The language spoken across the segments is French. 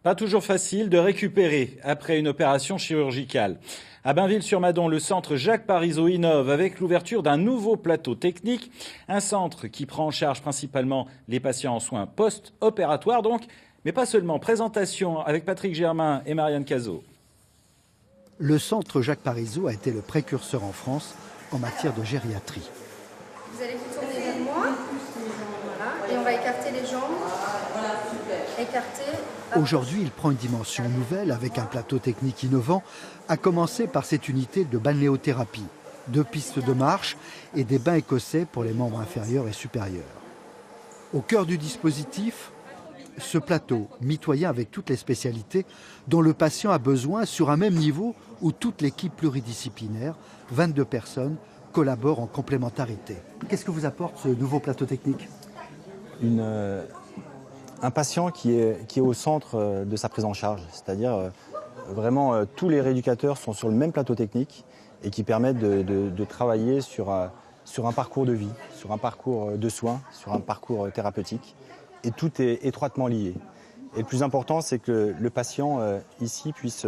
Pas toujours facile de récupérer après une opération chirurgicale. À Bainville-sur-Madon, le centre Jacques Parizeau innove avec l'ouverture d'un nouveau plateau technique. Un centre qui prend en charge principalement les patients en soins post-opératoires donc, mais pas seulement. Présentation avec Patrick Germain et Marianne Cazot. Le centre Jacques Parizeau a été le précurseur en France en matière de gériatrie. Vous allez vous tourner vers moi, voilà, et on va écarter les jambes. Écarter. Aujourd'hui, il prend une dimension nouvelle avec un plateau technique innovant, à commencer par cette unité de balnéothérapie, 2 pistes de marche et des bains écossais pour les membres inférieurs et supérieurs. Au cœur du dispositif, ce plateau mitoyen avec toutes les spécialités dont le patient a besoin sur un même niveau où toute l'équipe pluridisciplinaire, 22 personnes, collabore en complémentarité. Qu'est-ce que vous apporte ce nouveau plateau technique ? Un patient qui est au centre de sa prise en charge, c'est-à-dire vraiment tous les rééducateurs sont sur le même plateau technique et qui permettent de travailler sur un parcours de vie, sur un parcours de soins, sur un parcours thérapeutique et tout est étroitement lié. Et le plus important, c'est que le patient ici puisse,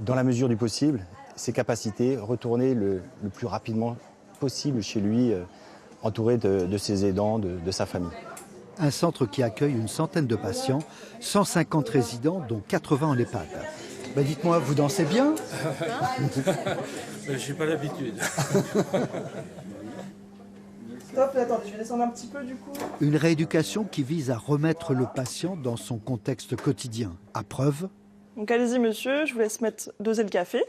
dans la mesure du possible, ses capacités, retourner le plus rapidement possible chez lui, entouré de ses aidants, de sa famille. Un centre qui accueille une centaine de patients, 150 résidents, dont 80 en EHPAD. Dites-moi, vous dansez bien ? Je n'ai pas l'habitude. Stop, attendez, je vais descendre un petit peu du coup. Une rééducation qui vise à remettre le patient dans son contexte quotidien. À preuve. Donc allez-y monsieur, je vous laisse doser le café.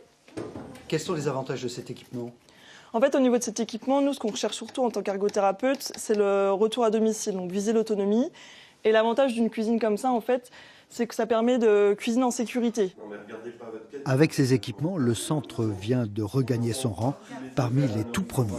Quels sont les avantages de cet équipement ? En fait, au niveau de cet équipement, nous, ce qu'on recherche surtout en tant qu'ergothérapeute, c'est le retour à domicile, donc viser l'autonomie. Et l'avantage d'une cuisine comme ça, en fait, c'est que ça permet de cuisiner en sécurité. Avec ces équipements, le centre vient de regagner son rang parmi les tout premiers.